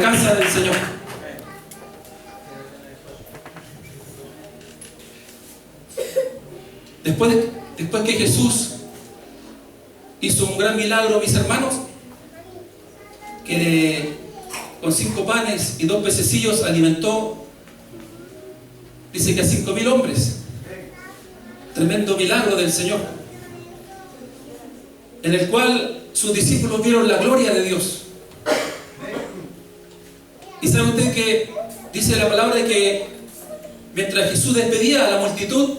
casa del Señor. Después que Jesús hizo un gran milagro, mis hermanos, que con 5 panes y 2 pececillos alimentó, dice que a 5.000 hombres. Tremendo milagro del Señor, en el cual sus discípulos vieron la gloria de Dios. Y sabe usted que dice la palabra que mientras Jesús despedía a la multitud,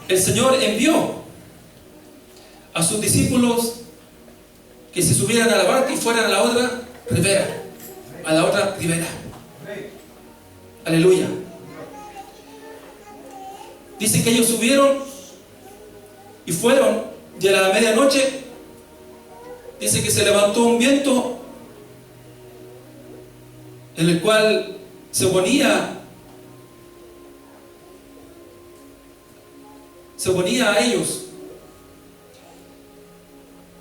el Señor envió a sus discípulos que se subieran a la barca y fueran a la otra ribera. A la otra ribera. Aleluya. Dice que ellos subieron y fueron, y a la medianoche dice que se levantó un viento en el cual se oponía a ellos.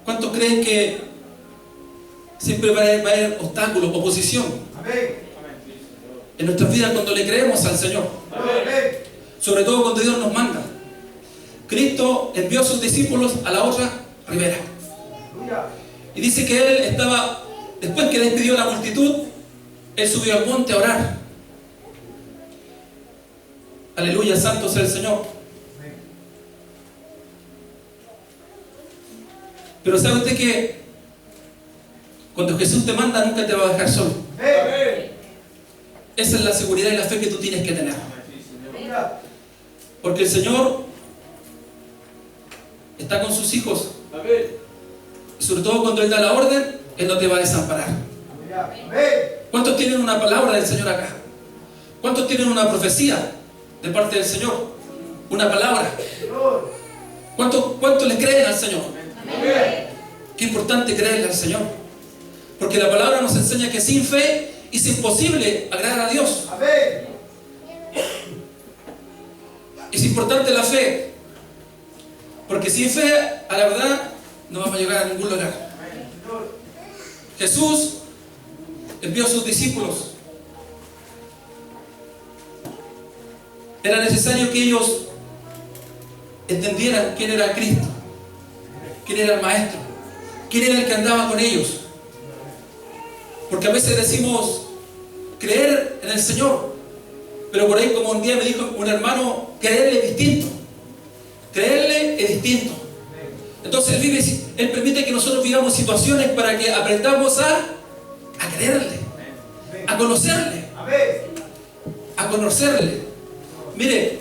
¿Cuántos creen que siempre va a haber obstáculos, oposición? Amén. En nuestras vidas cuando le creemos al Señor. Amén. Sobre todo cuando Dios nos manda. Cristo envió a sus discípulos a la otra ribera. Y dice que Él estaba, después que despidió a la multitud, Él subió al monte a orar. Aleluya, santo sea el Señor. Pero ¿sabe usted que cuando Jesús te manda nunca te va a dejar solo? Esa es la seguridad y la fe que tú tienes que tener. Porque el Señor está con sus hijos. Y sobre todo cuando Él da la orden, Él no te va a desamparar. ¿Cuántos tienen una palabra del Señor acá? ¿Cuántos tienen una profecía de parte del Señor? Una palabra. ¿Cuántos le creen al Señor? Qué importante creerle al Señor. Porque la palabra nos enseña que sin fe es imposible agradar a Dios. Es importante la fe, porque sin fe, a la verdad, no vamos a llegar a ningún lugar. Jesús envió a sus discípulos. Era necesario que ellos entendieran quién era Cristo, quién era el Maestro, quién era el que andaba con ellos. Porque a veces decimos creer en el Señor, pero por ahí, como un día me dijo un hermano, creerle es distinto. Creerle es distinto. Entonces Él permite que nosotros vivamos situaciones para que aprendamos a creerle, a conocerle, a conocerle. Mire,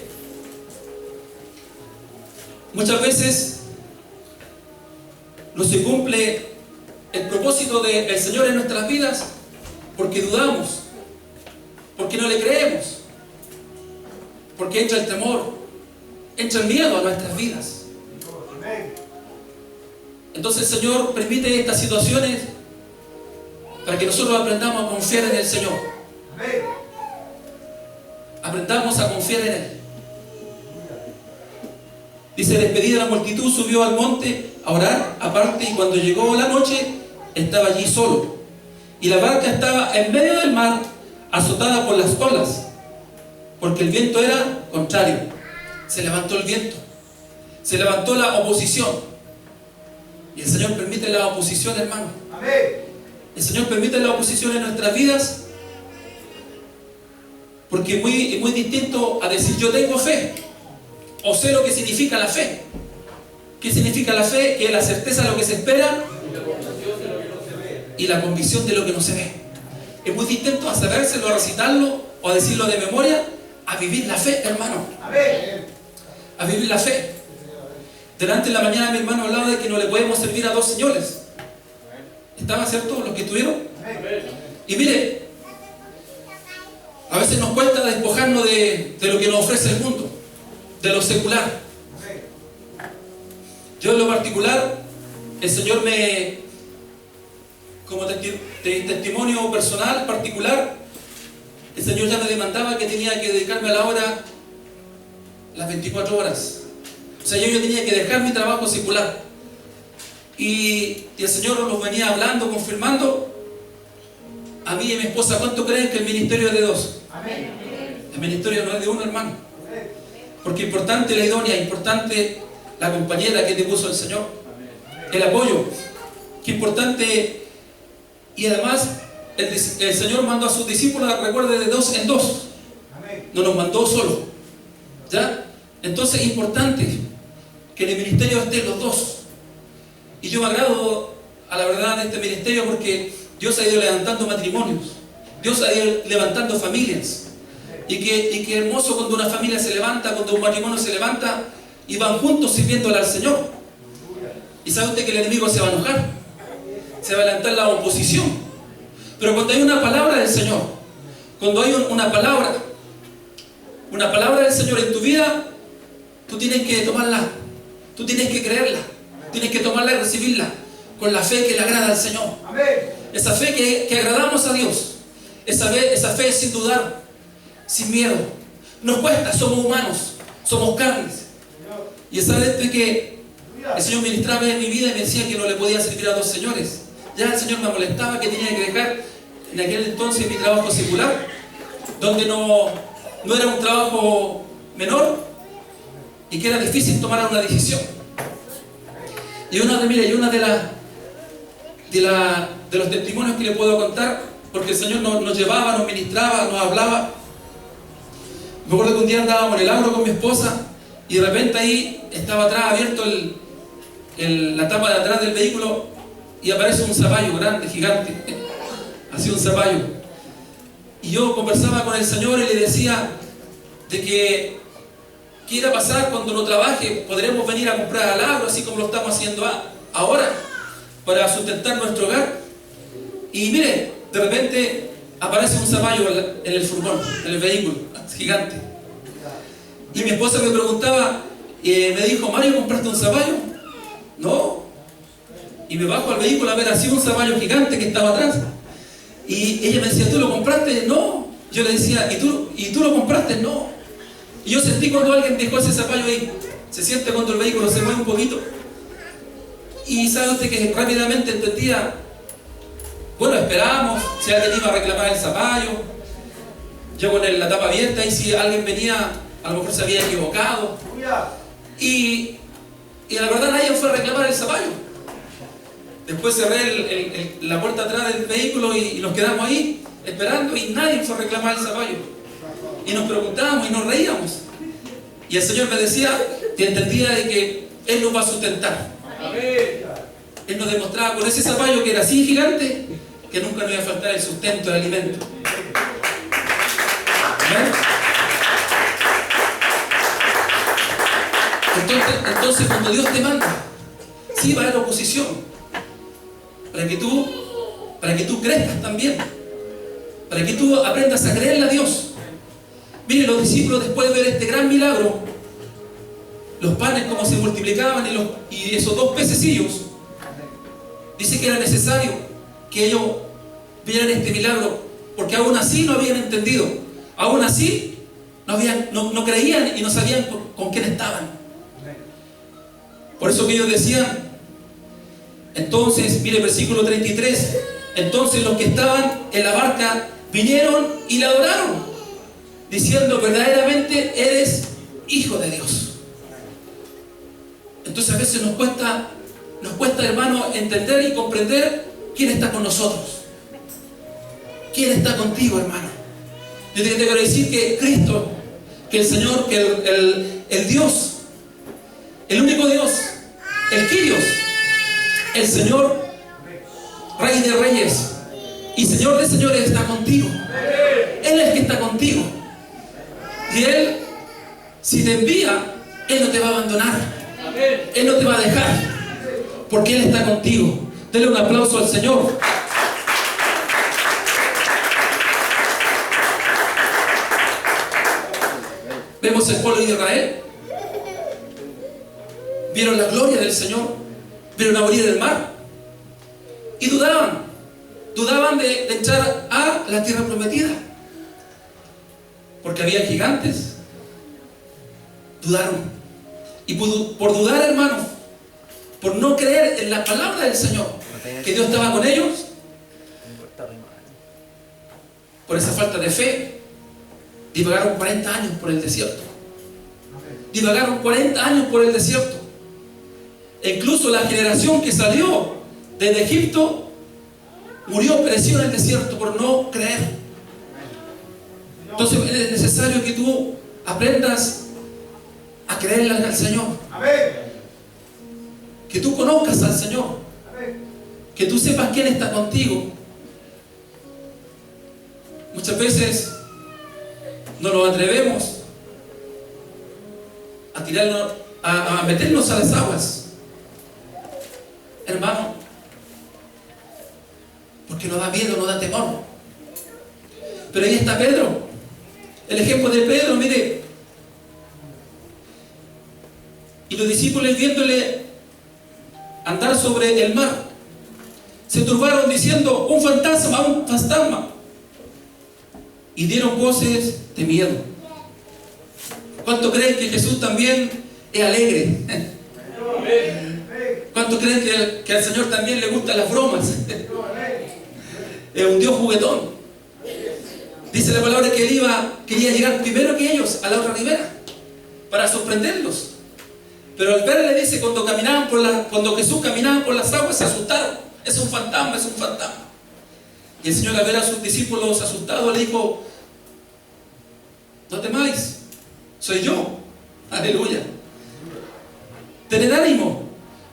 muchas veces no se cumple el propósito del Señor en nuestras vidas porque dudamos, porque no le creemos, porque entra el temor, entra el miedo a nuestras vidas. Entonces el Señor permite estas situaciones para que nosotros aprendamos a confiar en el Señor. Aprendamos a confiar en Él. Dice, despedida la multitud, subió al monte a orar aparte, y cuando llegó la noche estaba allí solo, y la barca estaba en medio del mar, azotada por las olas, porque el viento era contrario. Se levantó el viento, se levantó la oposición, y el Señor permite la oposición, hermano. El Señor permite la oposición en nuestras vidas, porque es muy distinto a decir yo tengo fe, o sé lo que significa la fe. ¿Qué significa la fe? Que es la certeza de lo que se espera y la convicción de lo que no se ve. Es muy distinto a sabérselo, a recitarlo o a decirlo de memoria, a vivir la fe, hermano. A vivir la fe. Delante de la mañana mi hermano hablaba de que no le podemos servir a dos señores. ¿Estaban ciertos los que estuvieron? Y mire, a veces nos cuesta despojarnos de lo que nos ofrece el mundo, de lo secular. Yo en lo particular, el Señor como testimonio personal particular, el Señor ya me demandaba que tenía que dedicarme a la obra las 24 horas. O sea, yo tenía que dejar mi trabajo secular. Y el Señor nos venía hablando, confirmando, a mí y a mi esposa, ¿cuánto creen que el ministerio es de dos? Amén. El ministerio no es de uno, hermano. Porque importante la idónea, importante la compañera que te puso el Señor, el apoyo. Qué importante. Y además el Señor mandó a sus discípulos, recuerde, de dos en dos. No nos mandó solo. ¿Ya? Entonces es importante que en el ministerio estén los dos. Y yo me agrado a la verdad de este ministerio porque Dios ha ido levantando matrimonios, Dios ha ido levantando familias. Y que hermoso cuando una familia se levanta, cuando un matrimonio se levanta y van juntos sirviéndole al Señor. Y sabe usted que el enemigo se va a enojar, se va a levantar la oposición. Pero cuando hay una palabra del Señor, cuando hay una palabra del Señor en tu vida, tú tienes que tomarla, tú tienes que creerla, tienes que tomarla y recibirla con la fe que le agrada al Señor. Esa fe que agradamos a Dios, esa fe sin dudar, sin miedo. Nos cuesta, somos humanos, somos carnes. Y esa vez que el Señor ministraba en mi vida y me decía que no le podía servir a dos señores. Ya el Señor me molestaba, que tenía que dejar en aquel entonces mi trabajo secular, donde no era un trabajo menor y que era difícil tomar una decisión. Y una de los testimonios que le puedo contar, porque el Señor nos llevaba, nos ministraba, nos hablaba. Me acuerdo que un día andábamos en el agro con mi esposa y de repente ahí estaba atrás abierto la tapa de atrás del vehículo y aparece un zapallo grande, gigante, así un zapallo. Y yo conversaba con el Señor y le decía de que ¿qué irá a pasar cuando no trabaje? ¿Podremos venir a comprar al agro así como lo estamos haciendo ahora para sustentar nuestro hogar? Y mire, de repente aparece un zapallo en el furgón, en el vehículo, gigante. Y mi esposa me preguntaba, me dijo, Mario, ¿compraste un zapallo? No. Y me bajo al vehículo a ver así un zapallo gigante que estaba atrás. Y ella me decía, ¿tú lo compraste? No. Yo le decía, ¿y tú lo compraste? No. Y yo sentí cuando alguien dejó ese zapallo ahí. Se siente cuando el vehículo se mueve un poquito. Y sabe usted que rápidamente entendía, bueno, esperábamos si alguien iba a reclamar el zapallo. Yo con la tapa abierta y si alguien venía, a lo mejor se había equivocado. Y la verdad nadie fue a reclamar el zapallo. Después cerré la puerta atrás del vehículo y nos quedamos ahí esperando y nadie fue a reclamar el zapallo. Y nos preguntábamos y nos reíamos. Y el Señor me decía que entendía de que Él nos va a sustentar. Él nos demostraba con ese zapallo que era así gigante que nunca nos iba a faltar el sustento, el alimento. ¿Amén? Entonces cuando Dios te manda, sí va a haber oposición, para que tú crezcas también, para que tú aprendas a creerle a Dios. Miren, los discípulos después de ver este gran milagro, los panes como se multiplicaban y esos 2 pececillos, dice que era necesario que ellos vieran este milagro, porque aún así no habían entendido, aún así no creían y no sabían con quién estaban. Por eso que ellos decían, entonces, mire versículo 33, entonces los que estaban en la barca vinieron y le adoraron, diciendo, verdaderamente eres Hijo de Dios. Entonces a veces nos cuesta, hermano, entender y comprender quién está con nosotros. ¿Quién está contigo, hermano? Yo te quiero decir que Cristo, que el Señor, que el Dios, el único Dios, el Kyrios, el Señor, Rey de Reyes y Señor de Señores está contigo. Él es el que está contigo. Y Él, si te envía, Él no te va a abandonar. Él no te va a dejar, porque Él está contigo. Denle un aplauso al Señor. Vemos el pueblo de Israel. Vieron la gloria del Señor, vieron abrir el mar y dudaban de entrar a la tierra prometida, porque había gigantes. Dudaron, y por dudar, hermanos, por no creer en la palabra del Señor, que Dios estaba con ellos, por esa falta de fe, divagaron 40 años por el desierto. Divagaron 40 años por el desierto. E incluso la generación que salió desde Egipto murió, pereció en el desierto por no creer. Entonces es necesario que tú aprendas a creerle al Señor. Que tú conozcas al Señor. Que tú sepas quién está contigo. Muchas veces no nos atrevemos a tirarnos, a meternos a las aguas, hermano, porque nos da miedo, nos da temor. Pero ahí está Pedro, el ejemplo de Pedro, mire, y los discípulos viéndole andar sobre el mar, se turbaron diciendo: un fantasma, un fantasma, y dieron voces de miedo. ¿Cuánto creen que Jesús también es alegre? ¿Cuánto creen que al Señor también le gustan las bromas? Es un Dios juguetón. Dice la palabra que Él quería llegar primero que ellos a la otra ribera para sorprenderlos. Pero al verle, dice, cuando Jesús caminaba por las aguas, se asustaron. Es un fantasma, es un fantasma. Y el Señor, al ver a sus discípulos asustados, le dijo: no temáis, soy yo. Aleluya. Tened ánimo,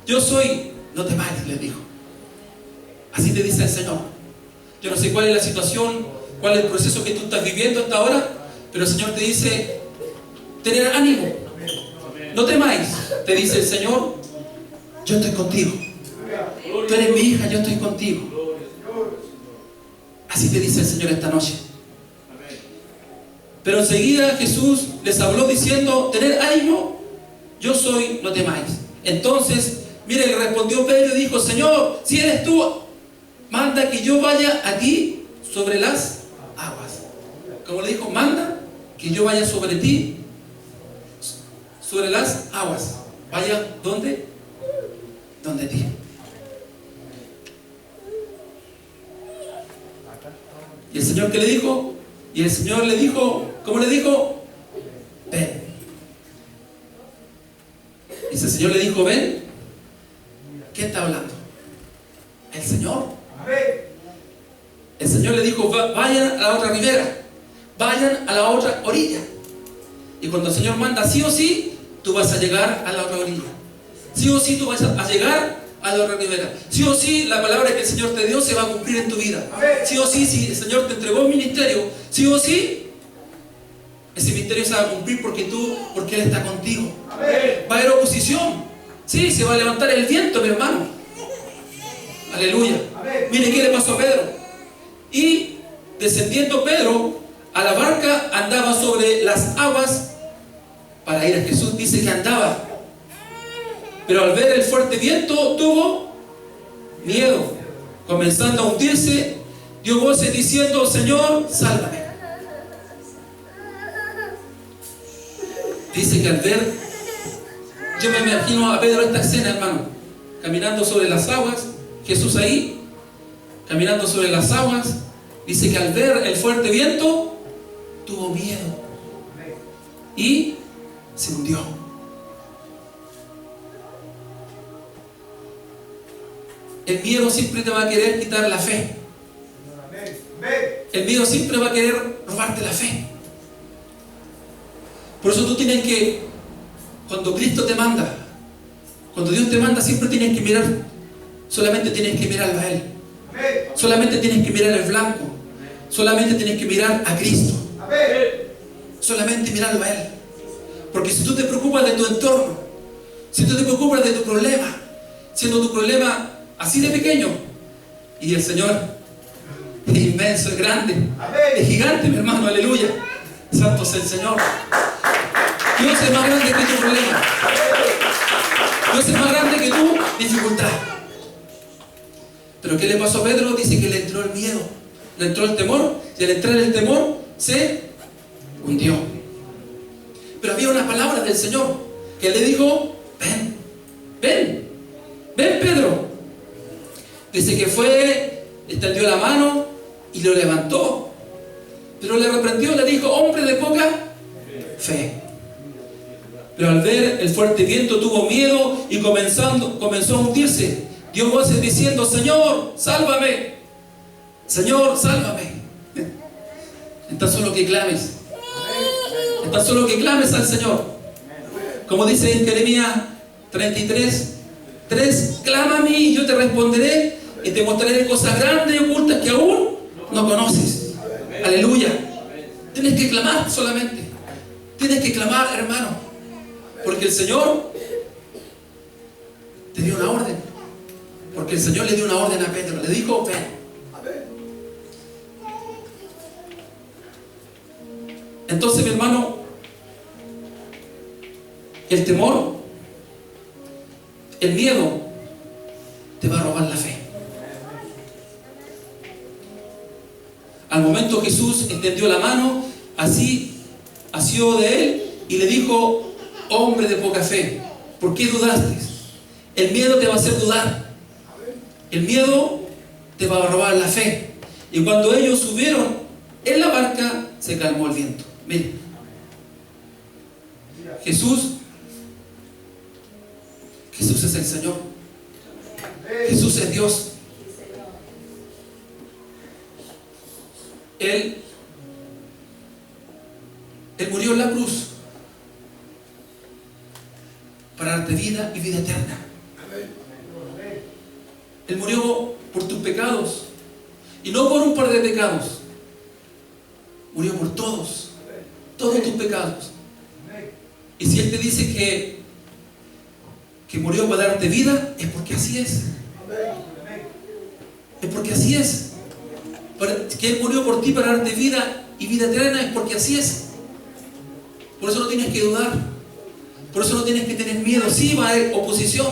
yo soy, no temáis, les dijo. Así te dice el Señor. Yo no sé cuál es la situación, cuál es el proceso que tú estás viviendo hasta ahora, pero el Señor te dice: tened ánimo, no temáis. Te dice el Señor: yo estoy contigo. Tú eres mi hija, yo estoy contigo. Así te dice el Señor esta noche. Pero enseguida Jesús les habló diciendo: tened ánimo, yo soy, no temáis. Entonces, mire, le respondió Pedro y dijo: Señor, si eres tú, manda que yo vaya a ti sobre las aguas. Como le dijo: manda que yo vaya sobre ti, sobre las aguas. Vaya, ¿dónde? Donde ti. ¿Y el Señor qué le dijo? Y el Señor le dijo, ¿cómo le dijo? Ven. Y si el Señor le dijo: ven, ¿qué está hablando? El Señor. El Señor le dijo: vayan a la otra ribera, vayan a la otra orilla. Y cuando el Señor manda, sí o sí, tú vas a llegar a la otra orilla. Sí o sí, tú vas a llegar a la otra ribera. Sí o sí, la palabra que el Señor te dio se va a cumplir en tu vida. Sí o sí, si el Señor te entregó un ministerio, sí o sí, ese ministerio se va a cumplir porque Él está contigo. Va a haber oposición. Sí, se va a levantar el viento, mi hermano. Aleluya. Mire qué le pasó a Pedro. Y descendiendo Pedro a la barca, andaba sobre las aguas para ir a Jesús. Dice que andaba, pero al ver el fuerte viento tuvo miedo. Comenzando a hundirse, dio voces diciendo: Señor, sálvame. Dice que al ver, yo me imagino a Pedro esta escena, hermano, caminando sobre las aguas, Jesús ahí, caminando sobre las aguas. Dice que al ver el fuerte viento, tuvo miedo y se hundió. El miedo siempre te va a querer quitar la fe. El miedo siempre va a querer robarte la fe. Por eso tú tienes que, cuando Cristo te manda, cuando Dios te manda, siempre tienes que mirar, solamente tienes que mirarlo a Él. Solamente tienes que mirar el blanco. Solamente tienes que mirar a Cristo. Solamente mirarlo a Él. Porque si tú te preocupas de tu entorno, si tú te preocupas de tu problema, siendo tu problema así de pequeño, y el Señor es inmenso, es grande, es gigante, mi hermano, aleluya. Santo es el Señor. Dios es más grande que tu problema. Dios es más grande que tu dificultad. Pero ¿qué le pasó a Pedro? Dice que le entró el miedo, le entró el temor, y al entrar el temor se hundió. Pero había una palabra del Señor que le dijo: ven, ven, ven, Pedro. Dice que fue, extendió la mano y lo levantó. Pero le reprendió, le dijo: hombre de poca fe. Pero al ver el fuerte viento tuvo miedo y comenzó a hundirse. Dio voces diciendo: Señor, sálvame. Señor, sálvame. Es tan solo que clames. Es tan solo que clames al Señor. Como dice en Jeremías 33:3: clama a mí y yo te responderé y te mostraré cosas grandes y ocultas que aún no conoces. Aleluya. Tienes que clamar solamente. Tienes que clamar, hermano. Porque el Señor te dio una orden. Porque el Señor le dio una orden a Pedro. Le dijo: ven. Entonces, mi hermano, el temor, el miedo, te va a robar la fe. Al momento Jesús extendió la mano, así asió de él y le dijo: hombre de poca fe, ¿por qué dudaste? El miedo te va a hacer dudar. El miedo te va a robar la fe. Y cuando ellos subieron en la barca, se calmó el viento. Miren, Jesús es el Señor. Jesús es Dios. Él murió en la cruz para darte vida y vida eterna. Él murió por tus pecados, y no por un par de pecados. Murió por todos tus pecados. Y si Él te dice que murió para darte vida, es porque así es. Es porque así es. Que Él murió por ti para darte vida y vida eterna, es porque así es. Por eso no tienes que dudar. Por eso no tienes que tener miedo. Sí va a haber oposición.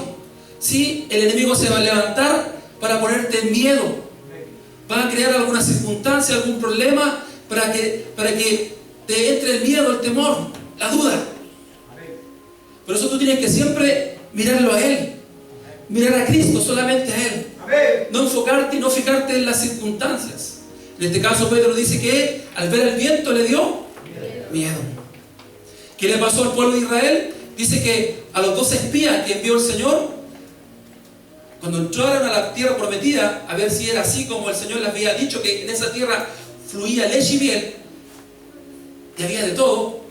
Sí, el enemigo se va a levantar para ponerte en miedo. Va a crear alguna circunstancia, algún problema para que te entre el miedo, el temor, la duda. Por eso tú tienes que siempre mirarlo a Él. Mirar a Cristo, solamente a Él. No enfocarte y no fijarte en las circunstancias. En este caso Pedro dice que al ver el viento le dio miedo. ¿Qué le pasó al pueblo de Israel? Dice que a los 12 espías que envió el Señor, cuando entraron a la tierra prometida, a ver si era así como el Señor les había dicho, que en esa tierra fluía leche y miel, y había de todo.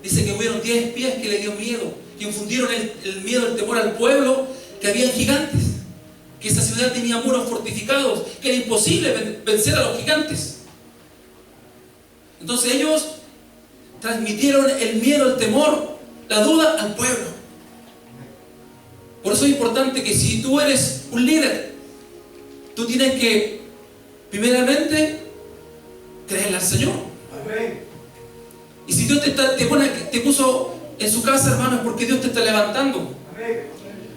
Dice que hubieron 10 espías que le dio miedo, que infundieron el miedo, el temor al pueblo, que había gigantes, que esa ciudad tenía muros fortificados, que era imposible vencer a los gigantes. Entonces ellos transmitieron el miedo, el temor, la duda al pueblo. Por eso es importante que si tú eres un líder, tú tienes que primeramente creerle al Señor. Y si Dios te puso en su casa, hermano, es porque Dios te está levantando.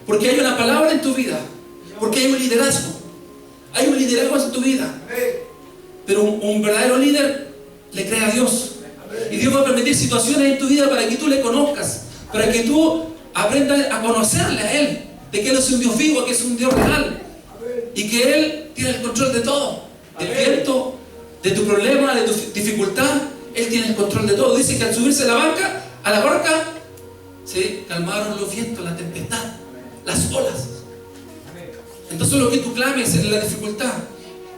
Porque hay una palabra en tu vida. Porque hay un liderazgo. Hay un liderazgo en tu vida. Pero un verdadero líder le cree a Dios. Y Dios va a permitir situaciones en tu vida para que tú le conozcas. Para que tú aprendas a conocerle a Él. De que Él es un Dios vivo, que es un Dios real. Y que Él tiene el control de todo. Del viento, de tu problema, de tu dificultad. Él tiene el control de todo. Dice que al subirse a la barca, se calmaron los vientos, la tempestad, las olas. Entonces lo que tú clames en la dificultad,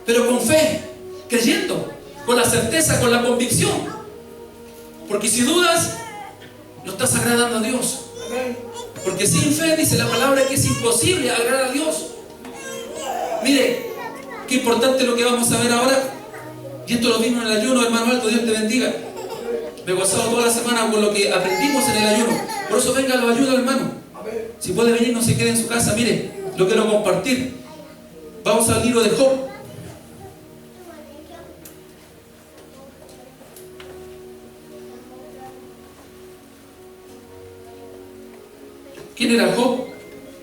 pero con fe, creyendo, con la certeza, con la convicción. Porque si dudas, no estás agradando a Dios. Porque sin fe, dice la palabra, que es imposible agradar a Dios. Mire, qué importante lo que vamos a ver ahora. Y esto lo vimos en el ayuno, hermano Alto, Dios te bendiga. Me he gozado toda la semana con lo que aprendimos en el ayuno. Por eso venga a los ayunos, hermano. Si puede venir, no se quede en su casa. Mire, lo quiero compartir. Vamos al libro de Job. ¿Quién era Job?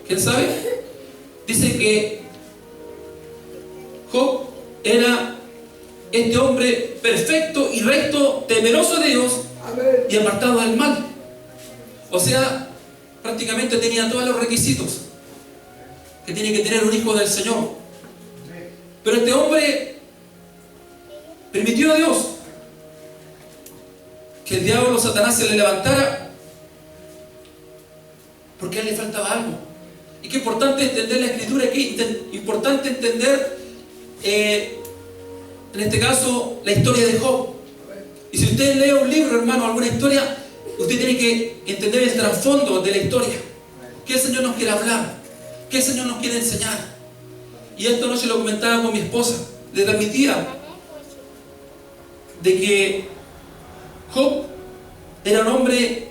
¿Quién sabe? Dice que Job era este hombre perfecto y recto, temeroso de Dios y apartado del mal. O sea, prácticamente tenía todos los requisitos que tiene que tener un hijo del Señor. Pero este hombre Permitió a Dios que el diablo, Satanás, se le levantara porque a él le faltaba algo. Y que es importante entender la Escritura aquí, importante entender, en este caso, la historia de Job. Y si usted lee un libro, hermano, alguna historia, usted tiene que entender el trasfondo de la historia. ¿Qué el Señor nos quiere hablar? ¿Qué el Señor nos quiere enseñar? Y esto no se lo comentaba con mi esposa. Le transmitía de que Job era un hombre,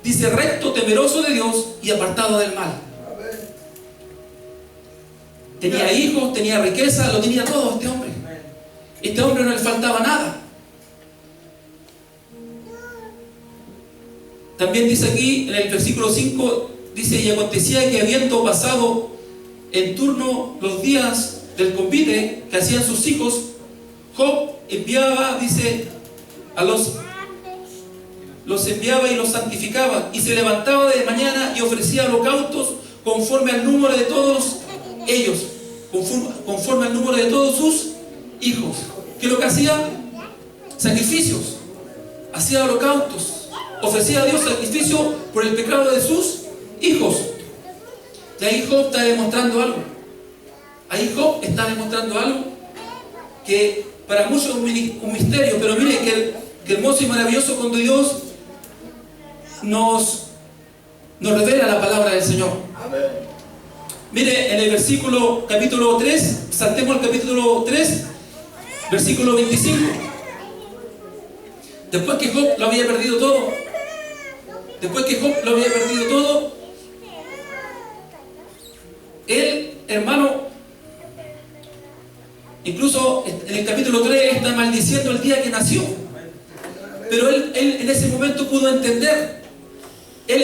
dice, recto, temeroso de Dios y apartado del mal. Tenía hijos, tenía riqueza, lo tenía todo este hombre. Este hombre no le faltaba nada. También dice aquí en el versículo 5, dice: y acontecía que habiendo pasado en turno los días del convite que hacían sus hijos, Job enviaba, dice, los enviaba y los santificaba, y se levantaba de mañana y ofrecía holocaustos conforme al número de todos ellos, conforme al número de todos sus hijos. ¿Qué es lo que hacía? Sacrificios, hacía holocaustos, ofrecía a Dios sacrificio por el pecado de sus hijos. Y ahí Job está demostrando algo. Ahí Job está demostrando algo que para muchos es un misterio, pero mire que hermoso y maravilloso cuando Dios nos revela la palabra del Señor. Mire, en el versículo, capítulo 3, saltemos al capítulo 3, versículo 25. Después que Job lo había perdido todo, él, hermano, incluso en el capítulo 3 está maldiciendo el día que nació. Pero él en ese momento pudo entender. Él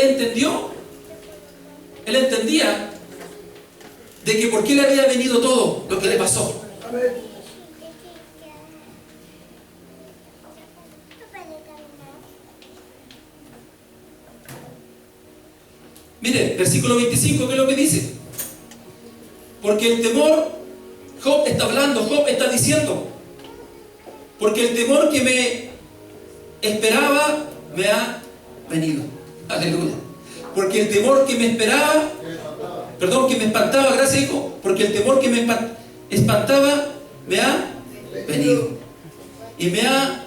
entendía de que por qué le había venido todo lo que le pasó. Mire, versículo 25, ¿qué es lo que dice? Porque el temor, Job está hablando, Job está diciendo, porque el temor que me esperaba me ha venido. Aleluya. Porque el temor que me esperaba, que me espantaba, gracias hijo, porque el temor que me espantaba me ha venido. Y me ha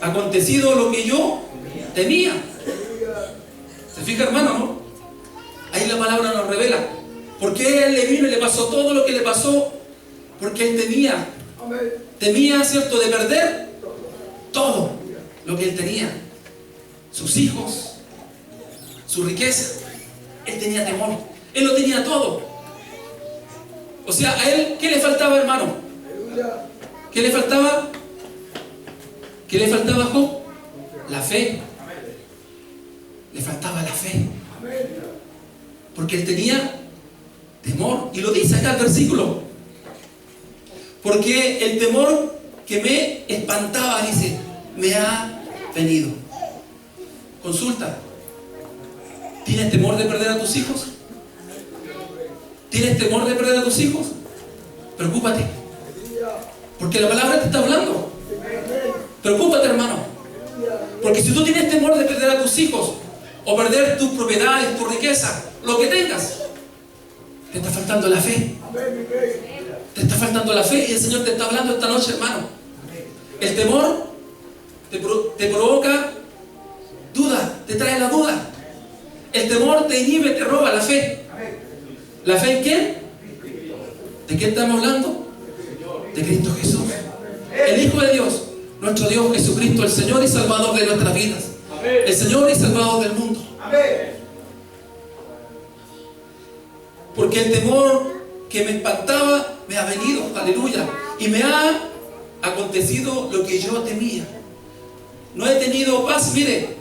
acontecido lo que yo temía. ¿Se fija, hermano, no? Ahí la palabra nos revela. ¿Por qué él le vino y le pasó todo lo que le pasó? Porque él temía, ¿cierto?, de perder todo lo que él tenía. Sus hijos, su riqueza. Él tenía temor. Él lo tenía todo. O sea, a él, ¿qué le faltaba, hermano? ¿Qué le faltaba? ¿Qué le faltaba a Job? La fe. Le faltaba la fe. Porque él tenía temor. Y lo dice acá el versículo. Porque el temor que me espantaba, dice, me ha venido. Consulta. ¿Tienes temor de perder a tus hijos? ¿Tienes temor de perder a tus hijos? Preocúpate. Porque la palabra te está hablando. Preocúpate, hermano. Porque si tú tienes temor de perder a tus hijos, o perder tus propiedades, tu riqueza, lo que tengas, te está faltando la fe. Te está faltando la fe, y el Señor te está hablando esta noche, hermano. El temor te provoca duda, te trae la duda. El temor te inhibe, te roba la fe. ¿La fe en quién? ¿De quién estamos hablando? De Cristo Jesús, el Hijo de Dios, nuestro Dios Jesucristo, el Señor y Salvador de nuestras vidas, el Señor y Salvador del mundo. Porque el temor que me espantaba me ha venido, aleluya, y me ha acontecido lo que yo temía. No he tenido paz, mire,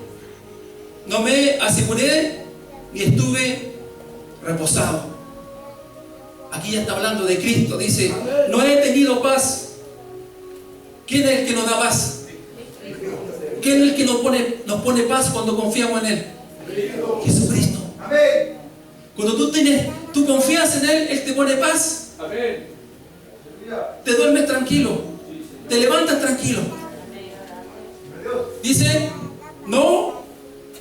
no me aseguré ni estuve reposado. Aquí ya está hablando de Cristo, dice, no he tenido paz. ¿Quién es el que nos da paz? ¿Quién es el que nos pone paz cuando confiamos en Él? Jesucristo. Cuando tú confías en Él, Él te pone paz. Te duermes tranquilo, te levantas tranquilo. Dice, no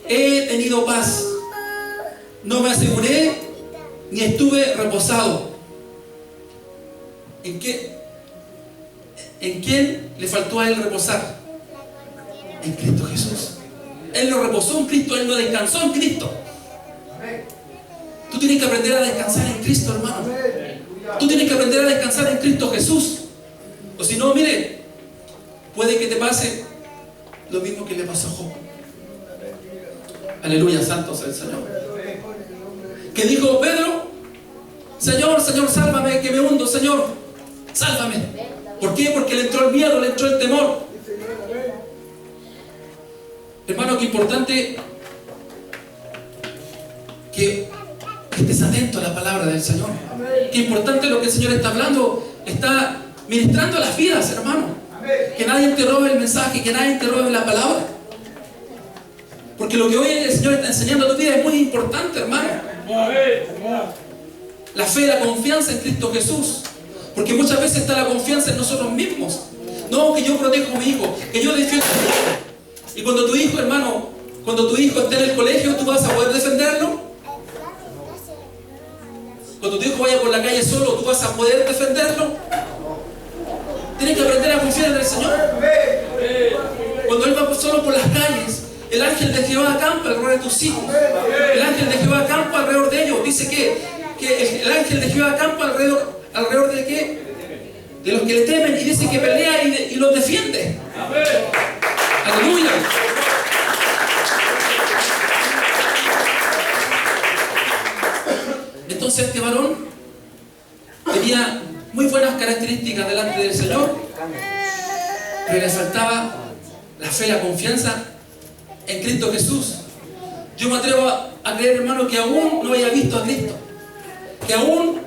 he tenido paz, no me aseguré ni estuve reposado. ¿En qué? ¿En quién le faltó a él reposar? En Cristo Jesús. Él no reposó en Cristo, él no descansó en Cristo. Tú tienes que aprender a descansar en Cristo, hermano. Tú tienes que aprender a descansar en Cristo Jesús. O si no, mire, puede que te pase lo mismo que le pasó a Job. Aleluya, santo sea el Señor. Que dijo Pedro, Señor, Señor, sálvame, que me hundo, Señor, sálvame. ¿Por qué? Porque le entró el miedo, le entró el temor. Hermano, qué importante que estés atento a la palabra del Señor. Qué importante lo que el Señor está hablando, está ministrando las vidas, hermano. Que nadie te robe el mensaje, que nadie te robe la palabra. Porque lo que hoy el Señor está enseñando a tu vida es muy importante, hermano. La fe, la confianza en Cristo Jesús. Porque muchas veces está la confianza en nosotros mismos. No, que yo protejo a mi hijo, que yo defiendo a mi hijo. Y cuando tu hijo, hermano, cuando tu hijo esté en el colegio, ¿tú vas a poder defenderlo? Cuando tu hijo vaya por la calle solo, ¿tú vas a poder defenderlo? Tienes que aprender a confiar en el Señor. Cuando Él va solo por las calles, el ángel de Jehová acampa alrededor de tus hijos. El ángel de Jehová acampa alrededor de ellos. Dice que el ángel de Jehová acampa alrededor de qué? De los que le temen. Y dice que pelea y los defiende. Aleluya. Entonces este varón tenía muy buenas características delante del Señor, pero le faltaba la fe, la confianza en Cristo Jesús. Yo me atrevo a creer, hermano, que aún no había visto a Cristo, que aún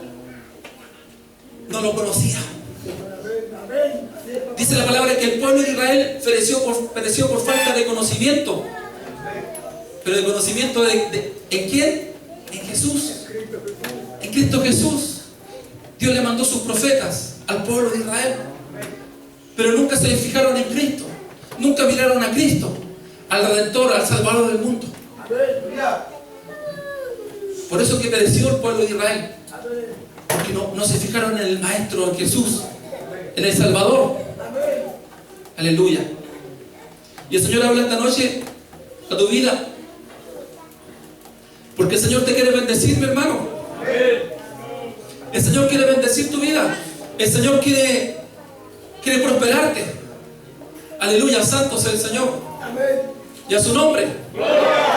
no lo conocía. Dice la palabra que el pueblo de Israel pereció por falta de conocimiento. Pero de conocimiento ¿en quién? En Jesús. En Cristo Jesús. Dios le mandó sus profetas al pueblo de Israel. Pero nunca se fijaron en Cristo. Nunca miraron a Cristo, al Redentor, al Salvador del mundo. Por eso que pereció el pueblo de Israel. Porque no se fijaron en el Maestro, en Jesús, en el Salvador. Aleluya. Y el Señor habla esta noche a tu vida, porque el Señor te quiere bendecir, mi hermano. El Señor quiere bendecir tu vida. El Señor quiere prosperarte. Aleluya, santo sea el Señor. Y a su nombre.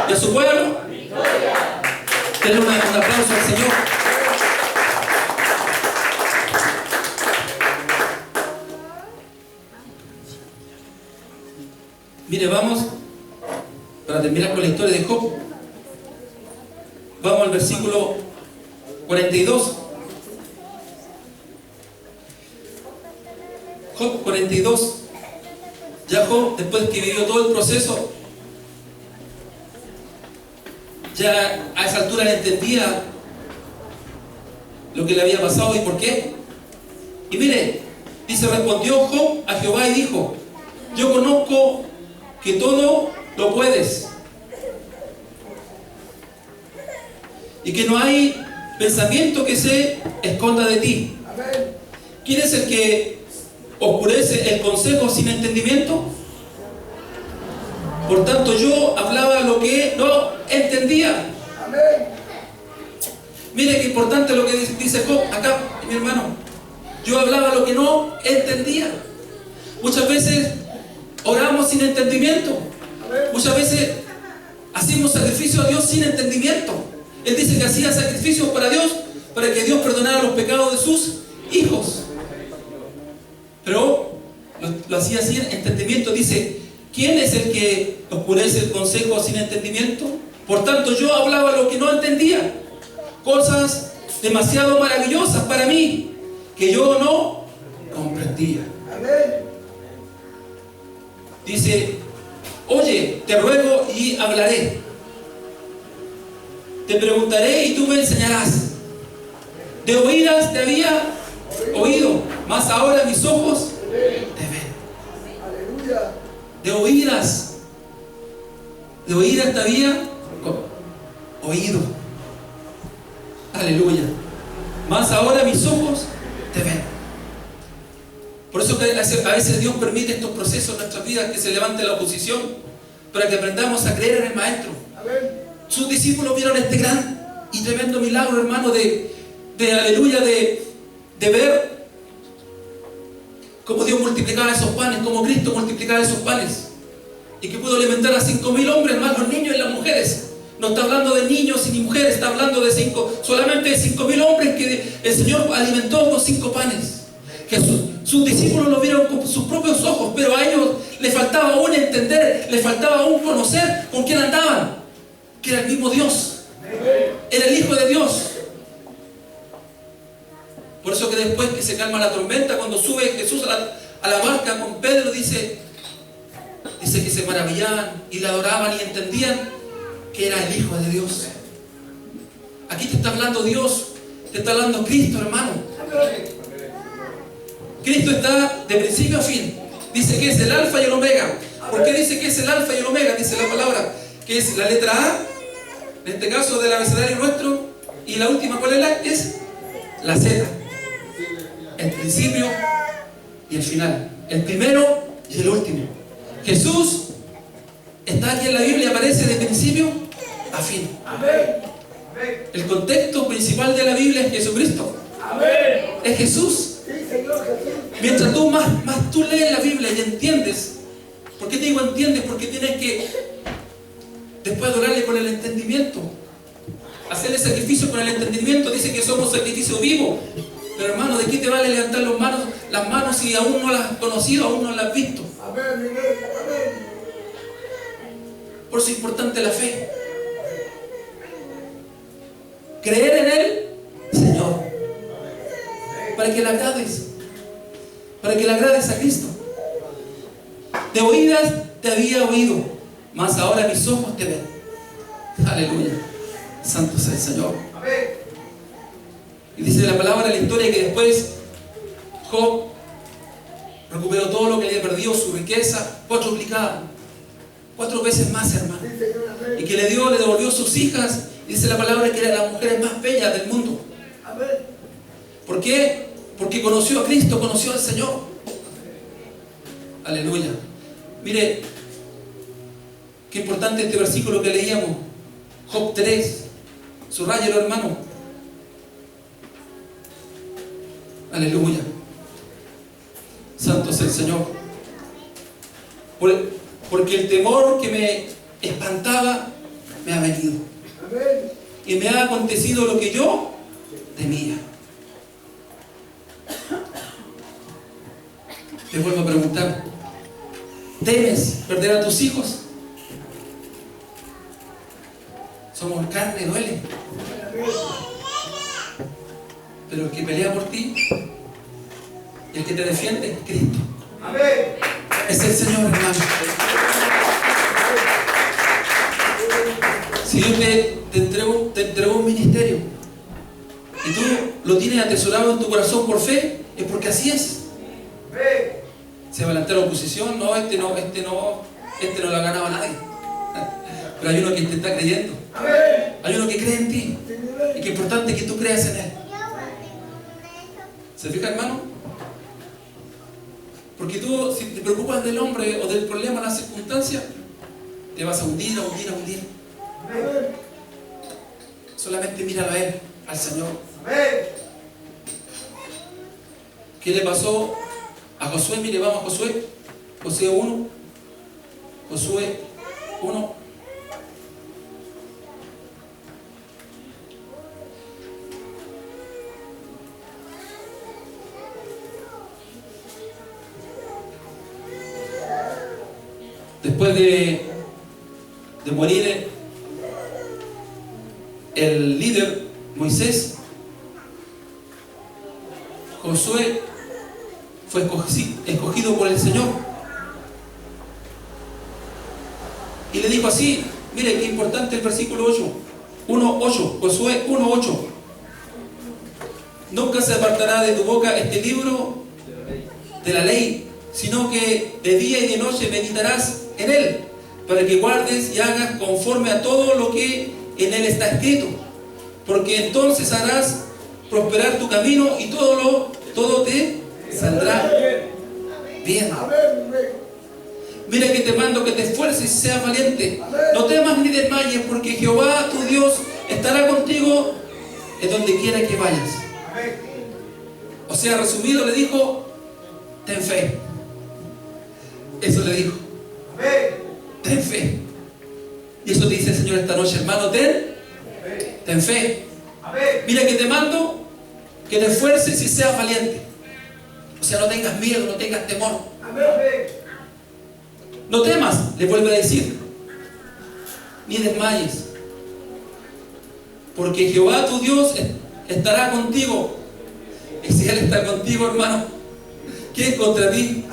Y a su pueblo. Denle un aplauso al Señor. Mire, vamos, para terminar con la historia de Job, vamos al versículo 42. Job 42. Ya Job, después que vivió todo el proceso, ya a esa altura le entendía lo que le había pasado y por qué. Y mire, dice, respondió Job a Jehová y dijo, yo conozco que todo lo puedes y que no hay pensamiento que se esconda de ti. ¿Quién es el que oscurece el consejo sin entendimiento? Por tanto yo hablaba lo que no entendía. Mire qué importante lo que dice Job acá, mi hermano. Yo hablaba lo que no entendía. Muchas veces oramos sin entendimiento. Muchas veces hacemos sacrificio a Dios sin entendimiento. Él dice que hacía sacrificios para Dios, para que Dios perdonara los pecados de sus hijos. Pero lo hacía sin entendimiento. Dice, ¿quién es el que oscurece el consejo sin entendimiento? Por tanto yo hablaba lo que no entendía, cosas demasiado maravillosas para mí, que yo no comprendía. Dice, oye, te ruego y hablaré. Te preguntaré y tú me enseñarás. De oídas te había oído, mas ahora mis ojos te ven. De oídas. De oídas te había oído. Aleluya. Más ahora mis ojos te ven. Por eso que a veces Dios permite estos procesos en nuestras vidas, que se levante la oposición, para que aprendamos a creer en el Maestro. Sus discípulos vieron este gran y tremendo milagro, hermano, de aleluya, de ver cómo Dios multiplicaba esos panes, cómo Cristo multiplicaba esos panes, y que pudo alimentar a 5.000 hombres, más los niños y las mujeres. No está hablando de niños y ni mujeres, está hablando de solamente de 5.000 hombres que el Señor alimentó con 5 panes. Que sus discípulos lo vieron con sus propios ojos, pero a ellos les faltaba aún entender, les faltaba aún conocer con quién andaban, que era el mismo Dios, era el Hijo de Dios. Por eso que después que se calma la tormenta, cuando sube Jesús a la barca con Pedro, dice que se maravillaban y le adoraban y entendían que era el Hijo de Dios. Aquí te está hablando Dios, te está hablando Cristo, hermano. Cristo está de principio a fin. Dice que es el alfa y el omega. ¿Por qué dice que es el alfa y el omega? Dice la palabra que es la letra A, en este caso del abecedario nuestro, y la última, ¿cuál es la Z. El principio y el final, el primero y el último. Jesús está aquí en la Biblia, aparece de principio a fin. El contexto principal de la Biblia es Jesucristo. Es Jesús. Mientras tú más tú lees la Biblia y entiendes. ¿Por qué te digo entiendes? Porque tienes que después adorarle con el entendimiento, hacerle sacrificio con el entendimiento. Dice que somos sacrificio vivo. Pero hermano, ¿de qué te vale levantar las manos si aún no las has conocido, aún no las has visto? Por eso es importante la fe. Creer en Él, Señor, para que le agrades, para que le agrades a Cristo. De oídas te había oído, mas ahora mis ojos te ven. Aleluya. Santo sea el Señor. Y dice la palabra, la historia, que después Job recuperó todo lo que había perdido, su riqueza, 4 veces más, hermano. Y que le devolvió sus hijas. Y dice la palabra que eran las mujeres más bellas del mundo. ¿Por qué? Porque conoció a Cristo, conoció al Señor. Aleluya. Mire, qué importante este versículo que leíamos. Job 3. Subrayelo, hermano. Aleluya. Santo sea el Señor. Porque el temor que me espantaba me ha venido. Y me ha acontecido lo que yo temía. Te vuelvo a preguntar, ¿temes perder a tus hijos? Somos carne, duele. Pero el que pelea por ti y el que te defiende es Cristo. Es el Señor, hermano. Si Dios te entregó un ministerio y tú lo tienes atesorado en tu corazón por fe, es porque así es. Se va a levantar la oposición, no, este no lo ha ganado a nadie. Pero hay uno que te está creyendo. Hay uno que cree en ti. Y que es importante que tú creas en Él. ¿Se fija, hermano? Porque tú, si te preocupas del hombre o del problema, la circunstancia, te vas a hundir. Solamente míralo a Él, al Señor. ¿Qué le pasó a Josué? Mire, vamos a Josué. Josué 1. Josué 1. Después de morir el líder Moisés, Josué fue escogido por el Señor. Y le dijo así, mire qué importante el versículo 8, 1:8, Josué 1:8. Nunca se apartará de tu boca este libro de la ley, sino que de día y de noche meditarás en él, para que guardes y hagas conforme a todo lo que en él está escrito, porque entonces harás prosperar tu camino y todo te saldrá bien. Mira que te mando que te esfuerces y seas valiente. No temas ni desmayes, porque Jehová tu Dios estará contigo en donde quiera que vayas. O sea, resumido, le dijo: ten fe. Eso le dijo: ten fe. Y eso te dice el Señor esta noche, hermano: ten fe. Mira que te mando que te esfuerces y seas valiente. O sea, no tengas miedo, no tengas temor. No temas, le vuelve a decir, ni desmayes, porque Jehová tu Dios estará contigo. Y si Él está contigo, hermano, ¿quién contra ti?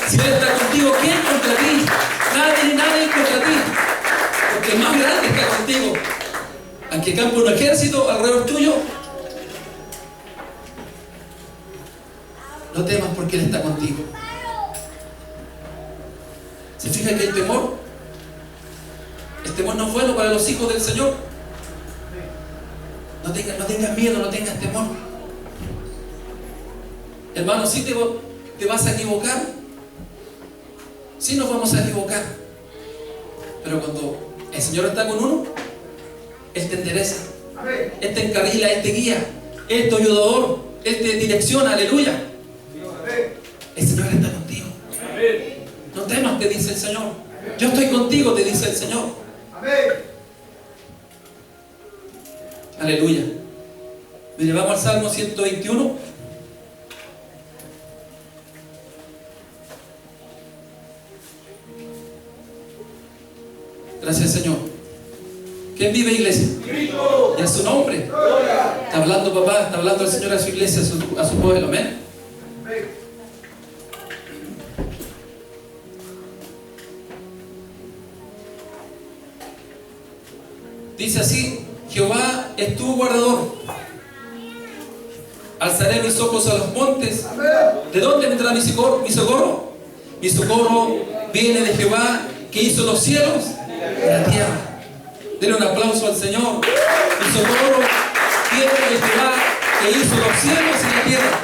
Si Él está contigo, ¿quién contra ti? Nadie contra ti, porque el más grande está contigo. Aunque campe un ejército alrededor tuyo, no temas, porque Él está contigo. ¿Se fija que el temor no es bueno para los hijos del Señor? No tengas miedo, no tengas temor. Hermano, si te vas a equivocar, sí nos vamos a equivocar, pero cuando el Señor está con uno, Él te endereza, Él te encarrila, Él te guía, Él es tu ayudador, Él te direcciona. Aleluya. El Señor está contigo. No temas, te dice el Señor. Yo estoy contigo, te dice el Señor. Aleluya. Mire, vamos al Salmo 121. Gracias, Señor. ¿Quién vive, iglesia? Y a su nombre. Está hablando, papá, está hablando el Señor a su iglesia, a su pueblo. Amén. Dice así: Jehová es tu guardador. Alzaré mis ojos a los montes. ¿De dónde vendrá mi socorro? Mi socorro viene de Jehová, que hizo los cielos y la tierra. Denle un aplauso al Señor. Mi socorro viene de Jehová, que hizo los cielos y la tierra.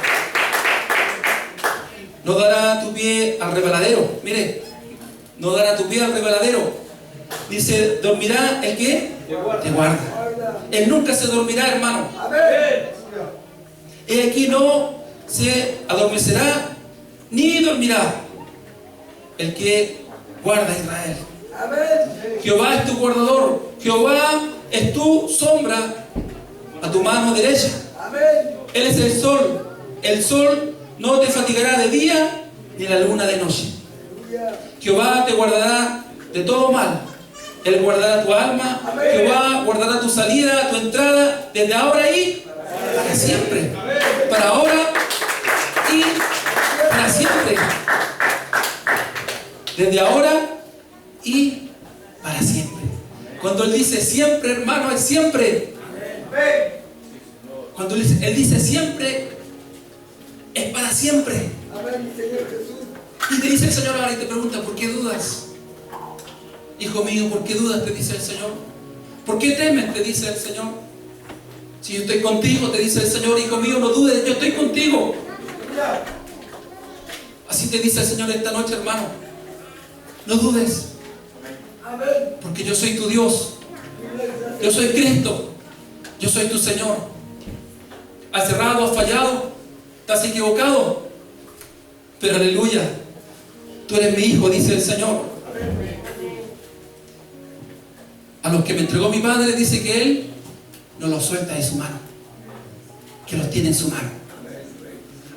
No dará tu pie al resbaladero. Mire, no dará tu pie al resbaladero. Dice: dormirá el que te guarda. Él nunca se dormirá, hermano. He aquí no se adormecerá ni dormirá el que guarda a Israel. Jehová es tu guardador. Jehová es tu sombra a tu mano derecha. Él es el sol. El sol no te fatigará de día, ni la luna de noche. Jehová te guardará de todo mal. Él guardará tu alma. Jehová guardará tu salida, tu entrada, desde ahora y para siempre. Para ahora y para siempre. Desde ahora y para siempre. Cuando Él dice siempre, hermano, es siempre. Cuando Él dice siempre, es para siempre. Y te dice el Señor ahora y te pregunta: ¿por qué dudas? Hijo mío, ¿por qué dudas? Te dice el Señor. ¿Por qué temes? Te dice el Señor. Si yo estoy contigo, te dice el Señor. Hijo mío, no dudes, yo estoy contigo. Así te dice el Señor esta noche, hermano. No dudes, porque yo soy tu Dios. Yo soy Cristo. Yo soy tu Señor. Has errado, has fallado, te has equivocado, pero aleluya, tú eres mi hijo, dice el Señor. A los que me entregó mi Padre, dice que Él no los suelta de su mano, que los tiene en su mano.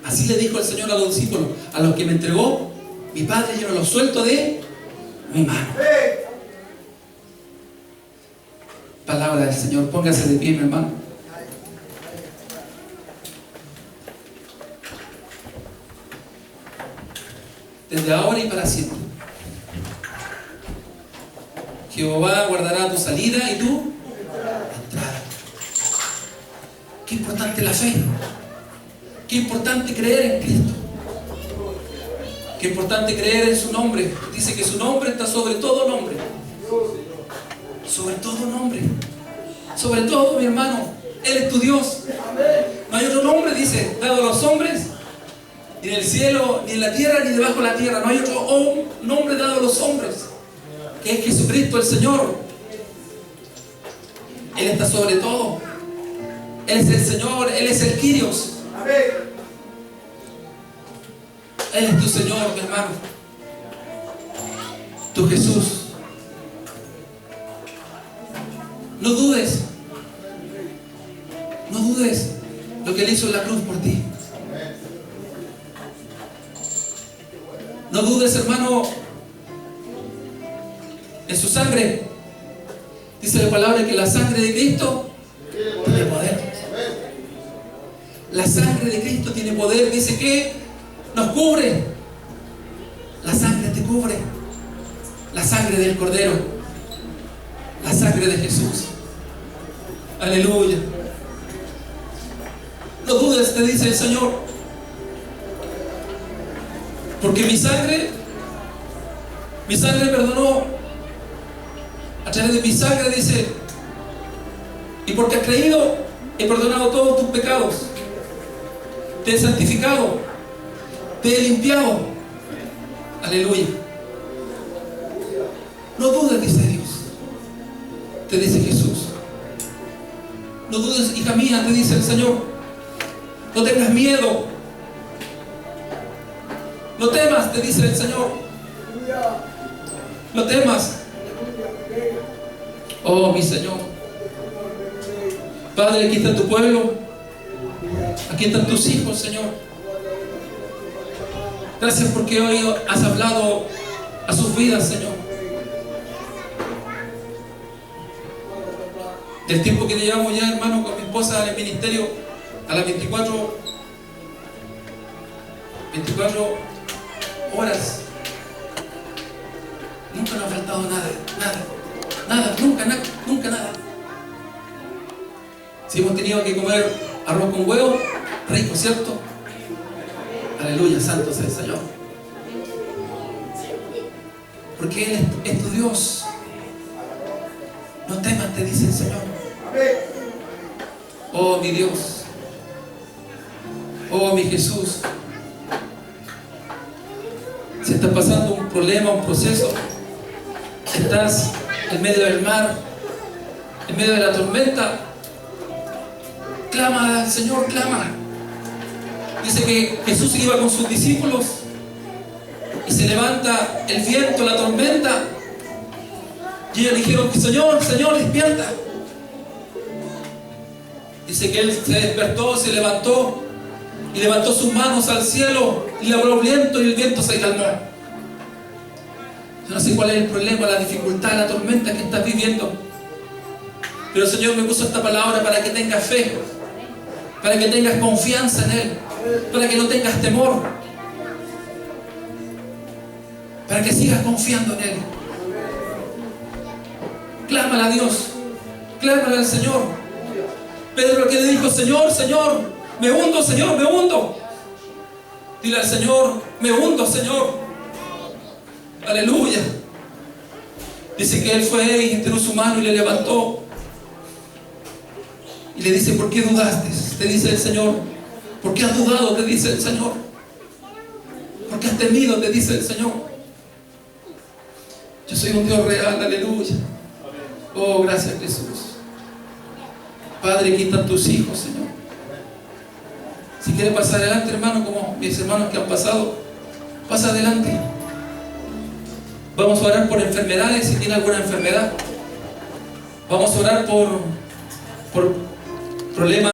Así le dijo el Señor a los discípulos: a los que me entregó mi Padre, yo no los suelto de mi mano. Palabra del Señor. Póngase de pie, mi hermano. Desde ahora y para siempre. Jehová guardará tu salida y tu entrada. Qué importante la fe. Qué importante creer en Cristo. Qué importante creer en su nombre. Dice que su nombre está sobre todo nombre. Sobre todo nombre. Sobre todo, mi hermano. Él es tu Dios. No hay otro nombre, dice, dado a los hombres, ni en el cielo, ni en la tierra, ni debajo de la tierra. No hay otro nombre dado a los hombres, que es Jesucristo el Señor. Él está sobre todo. Él es el Señor, Él es el Kyrios. Él es tu Señor, mi hermano. Tu Jesús. No dudes. No dudes lo que Él hizo en la cruz por ti. No dudes, hermano, en su sangre. Dice la palabra que la sangre de Cristo tiene poder. La sangre de Cristo tiene poder. Dice que nos cubre. La sangre te cubre. La sangre del Cordero. La sangre de Jesús. Aleluya. No dudes, te dice el Señor, porque mi sangre perdonó. A través de mi sangre, dice, y porque has creído, he perdonado todos tus pecados. Te he santificado, te he limpiado. Aleluya. No dudes, dice Dios, te dice Jesús. No dudes, hija mía, te dice el Señor. No tengas miedo. No temas, te dice el Señor. No temas. Oh, mi Señor. Padre, aquí está tu pueblo. Aquí están tus hijos, Señor. Gracias porque hoy has hablado a sus vidas, Señor. Del tiempo que llevamos ya, hermano, con mi esposa en el ministerio, a las 24 horas, nunca nos ha faltado nada, nunca nada. Si hemos tenido que comer arroz con huevo, rico, ¿cierto? Aleluya, santo sea el Señor. Porque Él es tu Dios. No temas, te dice el Señor. Oh, mi Dios. Oh, mi Jesús. Si estás pasando un problema, un proceso, estás en medio del mar, en medio de la tormenta, clama al Señor, clama. Dice que Jesús iba con sus discípulos y se levanta el viento, la tormenta, y ellos dijeron: Señor, Señor, despierta. Dice que Él se despertó, se levantó y levantó sus manos al cielo y le habló viento, y el viento se calmó. Yo no sé cuál es el problema, la dificultad, la tormenta que estás viviendo, pero el Señor me puso esta palabra para que tengas fe, para que tengas confianza en Él, para que no tengas temor, para que sigas confiando en Él. Clámala a Dios, clámala al Señor. Pedro, que le dijo: Señor, Señor, me hundo, Señor, me hundo. Dile al Señor: me hundo, Señor. Aleluya. Dice que Él fue y estiró su mano y le levantó. Y le dice: ¿por qué dudaste? Te dice el Señor. ¿Por qué has dudado? Te dice el Señor. ¿Por qué has temido? Te dice el Señor. Yo soy un Dios real, aleluya. Oh, gracias, Jesús. Padre, aquí están tus hijos, Señor. Si quieres pasar adelante, hermano, como mis hermanos que han pasado, pasa adelante. Vamos a orar por enfermedades, si tiene alguna enfermedad. Vamos a orar por problemas.